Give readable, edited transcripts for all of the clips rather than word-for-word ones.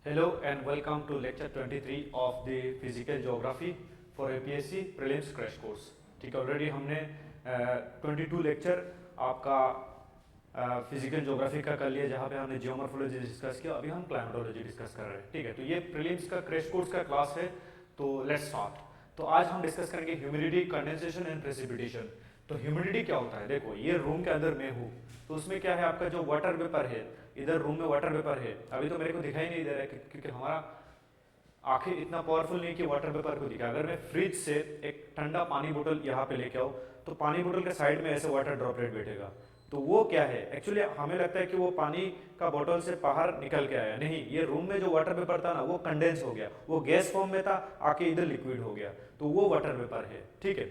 Hello and welcome to lecture 23 of the physical geography for APSC prelims crash course। ठीक है, already हमने 22 lecture आपका physical geography का कर लिया, जहाँ पे हमने जियोमॉर्फोलॉजी डिस्कस किया। अभी हम क्लाइमेटोलॉजी डिस्कस कर रहे हैं। ठीक है, तो ये प्रीलिम्स का क्रैश कोर्स का क्लास है, तो लेट्स स्टार्ट। तो आज हम डिस्कस करेंगे ह्यूमिडिटी, कंडेंसेशन एंड प्रेसिपिटेशन। तो ह्यूमिडिटी क्या होता है? देखो, ये रूम के अंदर मैं हूँ, तो उसमें क्या है, आपका जो वाटर वेपर है, इधर रूम में वाटर वेपर है। अभी तो मेरे को दिखाई नहीं दे रहा है क्योंकि हमारा आंखें इतना पावरफुल नहीं कि वाटर वेपर को दिखा। अगर मैं फ्रिज से एक ठंडा पानी बोतल यहाँ पे लेके आऊँ, तो पानी बोतल के साइड में ऐसे वाटर ड्रॉपलेट बैठेगा। तो वो क्या है, एक्चुअली हमें लगता है कि वो पानी का बोतल से बाहर निकल के आया, नहीं, ये रूम में जो वाटर वेपर था ना, वो कंडेंस हो गया, वो गैस फॉर्म में था, आके इधर लिक्विड हो गया, तो वो वाटर वेपर है। ठीक है,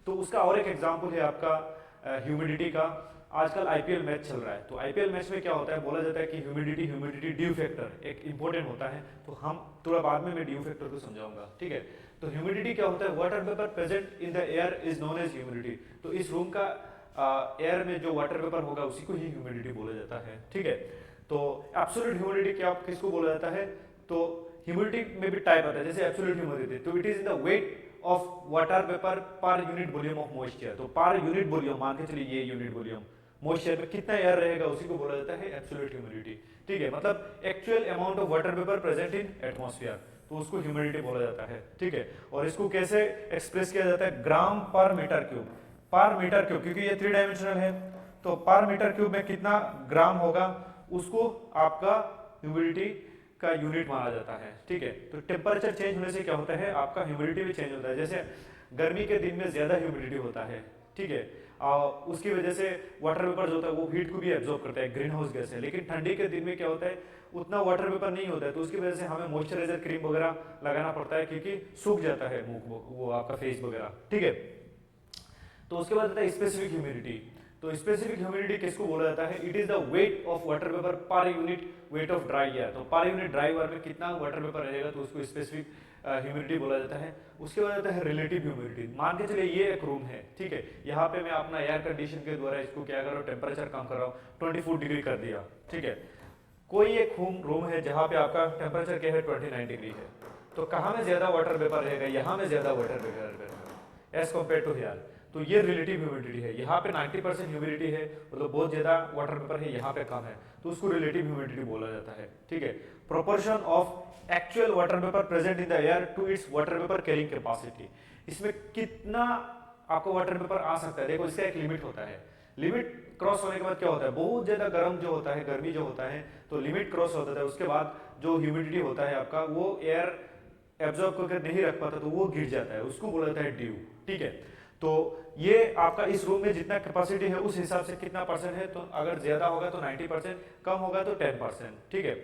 तो उसका और एक एग्जाम्पल है आपका ह्यूमिडिटी का। आजकल आईपीएल मैच चल रहा है, तो आईपीएल मैच में क्या होता है, बोला जाता है कि ह्यूमिडिटी ड्यू फैक्टर एक इंपॉर्टेंट होता है। तो हम थोड़ा बाद में मैं ड्यू फैक्टर को समझाऊंगा। ठीक है, तो ह्यूमिडिटी क्या होता है, water vapour present in the air is known as humidity. तो इस रूम का एयर में जो वाटर वेपर होगा उसी को ही ह्यूमिडिटी बोला जाता है। ठीक है, तो एब्सोल्यूट ह्यूमिडिटी क्या किसको बोला जाता है? तो ह्यूमिडिटी में भी टाइप आता है, जैसे एब्सोल्यूट ह्यूमिडिटी, तो it is in the weight of water vapour per unit volume of moisture. तो पर यूनिट वॉल्यूम, मान के चलिए ये यूनिट वॉल्यूम मॉइस्चर में कितना एयर रहेगा, उसी को बोला जाता है एब्सोल्यूट ह्यूमिडिटी। ठीक है, मतलब actual amount of water vapour present in atmosphere, तो उसको ह्यूमिडिटी बोला जाता है। ठीक है, और इसको कैसे एक्सप्रेस किया जाता है? ग्राम पर मीटर क्यूब, पर मीटर क्यूब, क्योंकि ये 3 डायमेंशनल है, तो पर मीटर क्यूब में कितना ग्राम होगा, उसको आपका ह्यूमिडिटी का यूनिट माना जाता है। ठीक है, तो टेम्परेचर चेंज होने से क्या होता है, आपका ह्यूमिडिटी भी चेंज होता है। जैसे गर्मी के दिन में ज्यादा ह्यूमिडिटी होता है, ठीक है, उसकी वजह से वाटर वेपर जो होता है वो हीट को भी एब्जॉर्ब करता है, ग्रीन हाउस गैस है। लेकिन ठंडी के दिन में क्या होता है, उतना वाटर वेपर नहीं होता है, तो उसकी वजह से हमें मॉइस्चराइजर क्रीम वगैरह लगाना पड़ता है, क्योंकि सूख जाता है मुंह वो आपका फेस वगैरह। ठीक है, तो उसके बाद आता है स्पेसिफिक ह्यूमिडिटी। तो स्पेसिफिक ह्यूमिडिटी किसको बोला जाता है? It is the weight of water vapour per unit weight of dry air. तो पर यूनिट ड्राई एयर में कितना वाटर वेपर रहेगा, तो उसको स्पेसिफिक ह्यूमिडिटी बोला जाता है। उसके बाद आता है रिलेटिव ह्यूमिडिटी। मान के चलिए ये एक रूम है, ठीक है, यहाँ पे मैं अपना एयर कंडीशन के द्वारा इसको क्या कर रहा हूँ, टेम्परेचर कम कर रहा हूँ, 24 डिग्री कर दिया। ठीक है, कोई एक रूम है जहाँ पे आपका टेम्परेचर क्या है, 29 डिग्री है, तो कहाँ में ज्यादा वाटर वेपर रहेगा, यहाँ में ज्यादा वाटर वेपर रहेगा एज कम्पेयर टू हियर। तो ये रिलेटिव ह्यूमिडिटी है। यहाँ पे 90% ह्यूमिडिटी है, मतलब बहुत ज्यादा वाटर वेपर है, यहाँ पे कम है, तो उसको रिलेटिव ह्यूमिडिटी बोला जाता है। ठीक है, proportion of actual water vapour present in the air to its water vapour carrying capacity. इसमें कितना आपको वाटर वेपर आ सकता है, देखो इसका एक लिमिट होता है। लिमिट क्रॉस होने के बाद क्या होता है, बहुत ज्यादा गर्म जो होता है, गर्मी जो होता है, तो लिमिट क्रॉस होता है, उसके बाद जो ह्यूमिडिटी होता है आपका, वो एयर एब्जॉर्ब करके नहीं रख पाता, तो वो गिर जाता है, उसको बोला जाता है ड्यू। ठीक है, तो ये आपका इस रूम में जितना कैपेसिटी है उस हिसाब से कितना परसेंट है, तो अगर ज्यादा होगा तो 90%, कम होगा तो 10%। ठीक है,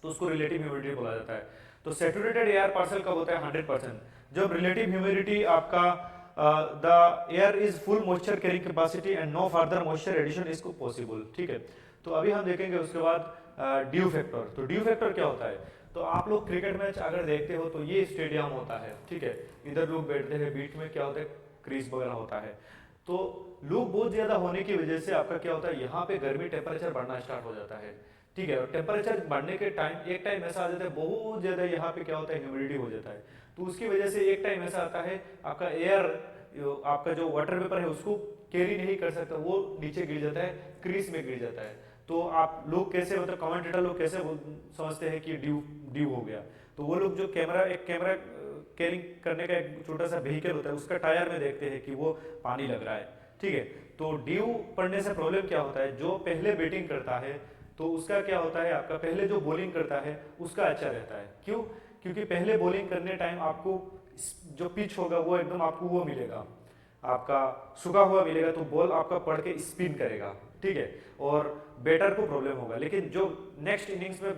तो उसको रिलेटिव ह्यूमिडिटी बोला जाता है। तो सैचुरेटेड एयर पार्शल कब होता है? 100%, जब रिलेटिव ह्यूमिडिटी आपका the air is full moisture carrying capacity and no further moisture addition is possible. ठीक है, तो अभी हम देखेंगे उसके बाद ड्यू फैक्टर। तो ड्यू फैक्टर क्या होता है? तो आप लोग क्रिकेट मैच अगर देखते हो तो ये स्टेडियम होता है, ठीक है, इधर लोग बैठते हैं, बीच में क्या होता है, क्रीज वगैरह होता है। तो लोग बहुत ज्यादा होने की वजह से आपका क्या होता है, यहाँ पे गर्मी टेम्परेचर बढ़ना स्टार्ट हो जाता है। ठीक है, और टेम्परेचर बढ़ने के टाइम एक टाइम ऐसा आ जाता है, बहुत ज्यादा यहाँ पे क्या होता है, ह्यूमिडिटी हो जाता है। तो उसकी वजह से एक टाइम ऐसा आता है, आपका एयर, आपका जो वाटर वेपर है उसको कैरी नहीं कर सकता, वो नीचे गिर जाता है, क्रीज में गिर जाता है। तो आप लोग कैसे, मतलब कमेंटेटर लोग कैसे समझते हैं कि ड्यू ड्यू हो गया? तो वो लोग जो एक कैमरा कैरिंग करने का एक छोटा सा व्हीकल होता है, उसका टायर में देखते हैं कि वो पानी लग रहा है। ठीक है, तो ड्यू पड़ने से प्रॉब्लम क्या होता है, जो पहले बैटिंग करता है तो उसका क्या होता है, आपका पहले जो बॉलिंग करता है उसका अच्छा रहता है। क्यों? क्योंकि पहले बॉलिंग करने टाइम आपको जो पिच होगा वो एकदम आपको वो मिलेगा, आपका सूखा हुआ मिलेगा, तो बॉल आपका पड़ के स्पिन करेगा। ठीक है, और बैटर को प्रॉब्लम होगा। लेकिन जो नेक्स्ट इनिंग्स में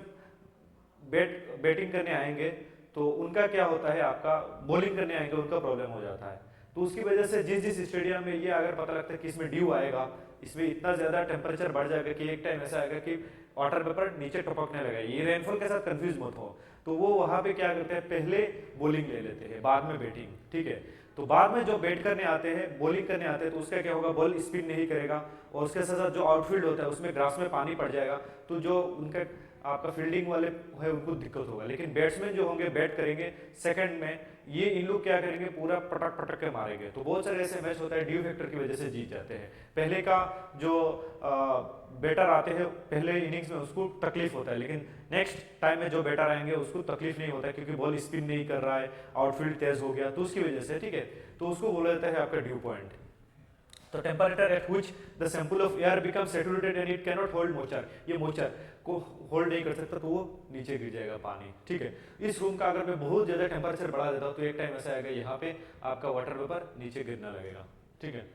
बैटिंग करने आएंगे तो उनका क्या होता है, आपका बॉलिंग करने आएंगे, उनका प्रॉब्लम हो जाता है। तो उसकी वजह से जिस स्टेडियम में ये अगर पता लगता है कि इसमें ड्यू आएगा, इसमें इतना ज्यादा टेम्परेचर बढ़ जाएगा कि एक टाइम ऐसा आएगा कि वाटर वेपर नीचे टपकने लगेगा, ये रेनफॉल के साथ कंफ्यूज मत हो, तो वो वहां पे क्या करते हैं, पहले बॉलिंग ले लेते हैं, बाद में बैटिंग। ठीक है, तो बाद में जो बैट करने आते हैं, बॉलिंग करने आते हैं, तो उसका क्या होगा, बॉल स्पिन नहीं करेगा, और उसके साथ साथ जो आउटफील्ड होता है उसमें ग्रास में पानी पड़ जाएगा, तो जो उनका आपका फील्डिंग वाले है उनको दिक्कत होगा, लेकिन बैट्समैन जो होंगे बैट करेंगे सेकंड में, ये इन लोग क्या करेंगे पूरा पटक पटक के मारेंगे। तो बहुत सारे ऐसे मैच होता है ड्यू फैक्टर की वजह से जीत जाते हैं। पहले का जो बैटर आते हैं पहले इनिंग्स में उसको तकलीफ होता है, लेकिन नेक्स्ट टाइम में जो बैटर आएंगे उसको तकलीफ नहीं होता है क्योंकि बॉल स्पिन नहीं कर रहा है, आउटफील्ड तेज हो गया तो उसकी वजह से, ठीक है। तो उसको बोला जाता है आपका ड्यू पॉइंट। तो temperature at which the sample of air become saturated and it can not hold moisture, ये मॉइस्चर को होल्ड नहीं कर सकता तो वो नीचे गिर जाएगा पानी, ठीक है। इस रूम का अगर मैं बहुत ज्यादा टेम्परेचर बढ़ा देता हूँ तो एक टाइम ऐसा आएगा यहाँ पे आपका वाटर वेपर नीचे गिरने लगेगा, ठीक है।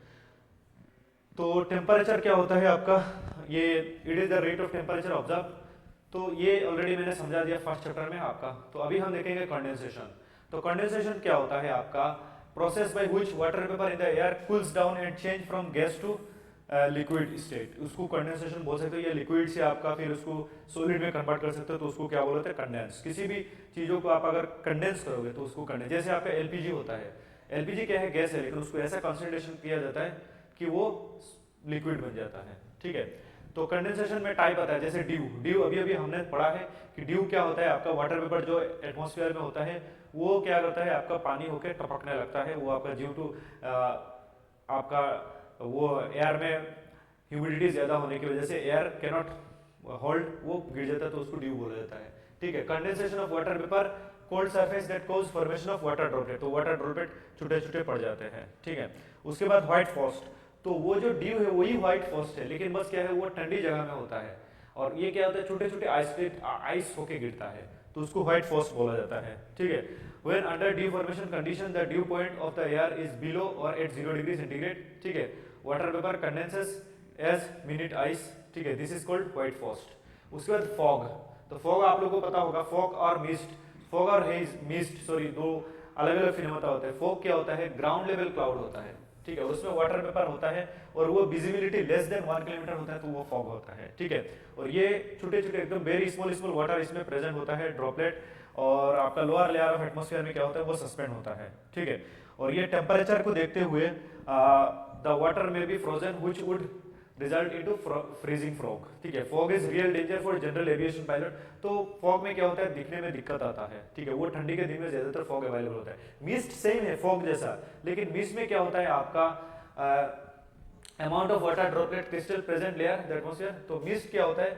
तो टेम्परेचर क्या होता है आपका, ये it is the rate of temperature observe. तो ये ऑलरेडी मैंने समझा दिया फर्स्ट चैप्टर में आपका। तो अभी हम देखेंगे कंडेंसेशन। तो कंडेंसेशन क्या होता है आपका, process by which water vapour in the air cools down and change from gas to liquid state, उसको कंडेंसेशन बोल सकते हो। या लिक्विड से आपका फिर उसको सॉलिड में कन्वर्ट कर सकते हो तो उसको क्या बोलते हैं, कंडेंस। किसी भी चीजों को आप अगर कंडेंस करोगे तो उसको कंडेंस, जैसे आपका एलपीजी होता है, एलपीजी क्या है, गैस है, लेकिन उसको ऐसा कंसंट्रेशन किया जाता है कि वो लिक्विड बन जाता है, ठीक है। तो कंडेंसेशन में टाइप आता है, जैसे ड्यू, ड्यू अभी अभी हमने पढ़ा है कि ड्यू क्या होता है आपका, वाटर वेपर जो एटमॉस्फेयर में होता है वो क्या करता है आपका पानी होकर टपकने लगता है, वो आपका ड्यू टू आपका वो एयर में ह्यूमिडिटी ज्यादा होने की वजह से एयर कैन नॉट होल्ड, वो गिर जाता है तो उसको ड्यू बोला जाता है, ठीक है। Condensation of water vapour cold surface that cause formation of water droplet, तो वाटर ड्रॉपलेट छोटे छोटे पड़ जाते हैं, ठीक है। उसके बाद व्हाइट फ्रॉस्ट, तो वो जो ड्यू है वही व्हाइट फ्रॉस्ट है, लेकिन बस क्या है वो ठंडी जगह में होता है और ये क्या होता है छोटे छोटे आइस होके गिरता है तो उसको व्हाइट फ्रॉस्ट बोला जाता है, ठीक है। When under dew formation condition the dew point of the air is below और एट 0 डिग्री सेंटीग्रेड, ठीक है, water vapour condenses as minute ice, ठीक है, this is called white frost. उसके बाद फॉग, तो फॉग आप लोगों को पता होगा, फॉग और मिस्ट, फॉग और हेज मिस्ट सॉरी दो अलग अलग फिनोमेना होते हैं। फॉग क्या होता है, ग्राउंड लेवल क्लाउड होता है, ठीक है, उसमें वाटर वेपर होता है और वो विजिबिलिटी लेस देन 1 किलोमीटर होता है तो वो फॉग होता है, ठीक है। और ये छोटे छोटे एकदम वेरी स्मॉल स्मॉल वाटर इसमें प्रेजेंट होता है ड्रॉपलेट, और आपका लोअर लेयर ऑफ एटमॉस्फेयर में क्या होता है वो सस्पेंड होता है, ठीक है। और ये टेम्परेचर को देखते हुए द वाटर में B frozen which would result into freezing fog, ठीक है। Fog is real danger for general aviation pilot, तो फॉग में क्या होता है दिखने में दिक्कत आता है, ठीक है, वो ठंडी के दिन में ज्यादातर फॉग अवेलेबल होता है। मिस्ट सेम है फॉग जैसा, लेकिन मिस्ट में क्या होता है आपका amount of water droplet crystal present layer the atmosphere, तो मिस्ट क्या होता है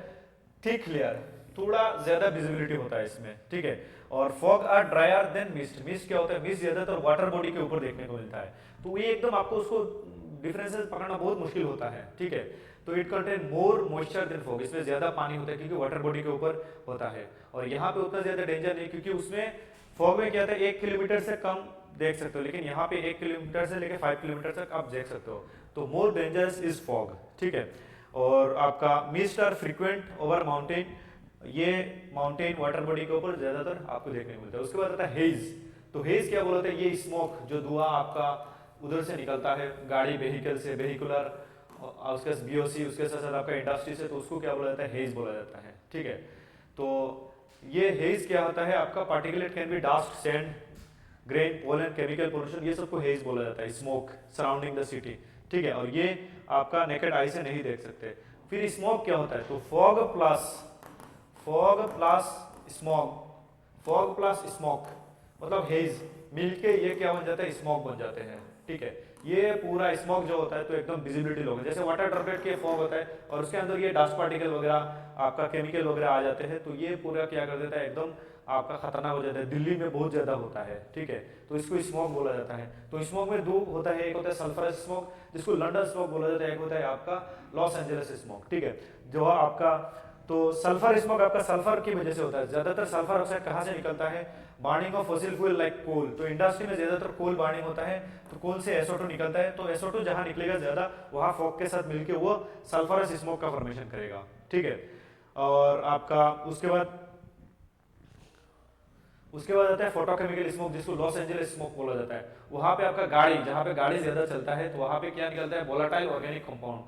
थिक लेयर, थोड़ा ज्यादा विजिबिलिटी होता है इसमें, ठीक है। और fog are drier than mist, mist क्या होता है, मिस्ट ज्यादातर वाटर बॉडी के ऊपर देखने को मिलता है, तो ये एकदम आपको उसको डिफरेंसेस पकड़ना बहुत मुश्किल होता है, ठीक है। तो it contain more moisture than fog, इसमें ज्यादा पानी होता है क्योंकि वाटर बॉडी के ऊपर होता है। और यहाँ पे उतना ज्यादा डेंजर नहीं क्योंकि उसमें फॉग में क्या होता है 1 किलोमीटर से कम देख सकते हो, लेकिन यहाँ पे 1 किलोमीटर से लेकर 5 किलोमीटर तक आप देख सकते हो, तो मोर डेंजरस इज फॉग, ठीक है। और आपका mist are frequent over mountain, ये माउंटेन वाटर बॉडी के ऊपर ज्यादातर आपको देखने को मिलता है। उसके बाद आता है हेज, तो हेज क्या बोलते हैं, ये स्मोक जो धुआं आपका उधर से निकलता है गाड़ी व्हीकल से, वेहिकुलर, उसके साथ बीओसी, उसके साथ साथ आपका इंडस्ट्री से, तो उसको क्या बोला जाता है हेज बोला जाता है, ठीक है। तो ये हेज क्या होता है आपका, particulate can be dust, sand, grain, pollen, chemical pollution, ये सबको हेज बोला जाता है, स्मोक सराउंडिंग द सिटी, ठीक है। और ये आपका नेकेड आई से नहीं देख सकते। फिर स्मोक क्या होता है, तो फॉग प्लस स्मोक मतलब हेज मिलके ये क्या बन जाता है, स्मोक बन जाते हैं, ठीक है। ये पूरा स्मोक जो होता है तो एकदम विजिबिलिटी लो, जैसे वाटर ड्रॉपलेट के फॉग होता है और उसके अंदर ये डस्ट पार्टिकल वगैरह आपका केमिकल वगैरह आ जाते हैं, तो ये पूरा क्या कर देता है एकदम आपका खतरनाक हो जाता है। दिल्ली में बहुत ज्यादा होता है, ठीक है, तो इसको स्मोक बोला जाता है। तो स्मोक में दो होता है, एक होता है सल्फरस स्मोक जिसको लंडन स्मोक बोला जाता है, एक होता है आपका लॉस एंजलिस स्मोक, ठीक है। जो आपका तो सल्फर स्मोक आपका सल्फर की वजह से होता है, ज्यादातर सल्फर ऑक्साइड कहाँ से निकलता है, burning of fossil fuel like coal, तो इंडस्ट्री में ज्यादातर कोल बर्निंग होता है, तो कोल से SO2 निकलता है, तो SO2 जहां निकलेगा ज्यादा वहां फॉग के साथ मिलके वो सल्फरस स्मोक का फॉर्मेशन करेगा, ठीक है। और आपका उसके बाद आता है फोटोकेमिकल स्मोक जिसको लॉस एंजलिस स्मोक बोला जाता है। वहां पे आपका गाड़ी, जहां पे गाड़ी ज्यादा चलता है तो वहां पे क्या निकलता है, वोलेटाइल ऑर्गेनिक कंपाउंड,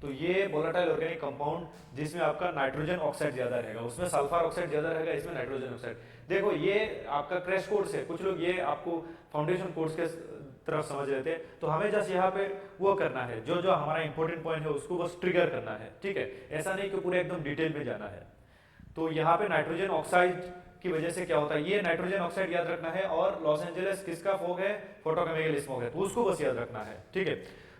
तो ये वोलेटाइल ऑर्गेनिक कंपाउंड जिसमें आपका नाइट्रोजन ऑक्साइड ज्यादा रहेगा, उसमें सल्फर ऑक्साइड ज्यादा रहेगा, इसमें नाइट्रोजन ऑक्साइड। देखो ये आपका क्रैश कोर्स है, कुछ लोग ये आपको फाउंडेशन कोर्स के तरफ समझ रहे थे, तो हमें जस्ट यहाँ पे वो करना है, जो हमारा इंपॉर्टेंट पॉइंट है उसको बस ट्रिगर करना है, ठीक है। ऐसा नहीं कि पूरे एकदम डिटेल में जाना है। तो यहाँ पे नाइट्रोजन ऑक्साइड की वजह से क्या होता है, ये नाइट्रोजन ऑक्साइड याद रखना है, और लॉस एंजलिस किसका फॉग है, फोटोकेमिकल स्मोक है, तो उसको बस याद रखना है, ठीक है।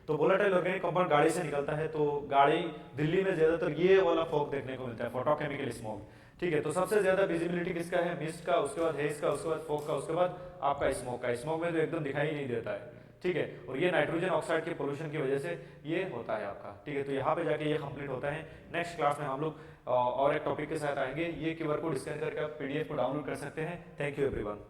तो वोलेटाइल ऑर्गेनिक कंपाउंड गाड़ी से निकलता है, तो गाड़ी दिल्ली में ज्यादातर ये वाला फॉग देखने को मिलता है, फोटोकेमिकल स्मोक, ठीक है। तो सबसे ज्यादा विजिबिलिटी किसका है, मिस्ट का, उसके बाद हेज का, उसके बाद फॉग का, उसके बाद आपका स्मोक का। स्मोक में तो एकदम दिखाई नहीं देता है, ठीक है। और ये नाइट्रोजन ऑक्साइड के पोल्यूशन की वजह से ये होता है आपका, ठीक है। तो यहाँ पे जाके ये कंप्लीट होता है। नेक्स्ट क्लास में हम लोग और एक टॉपिक के साथ आएंगे। ये क्यूआर कोड स्कैन करके आप पीडीएफ को डाउनलोड कर सकते हैं। Thank you everyone.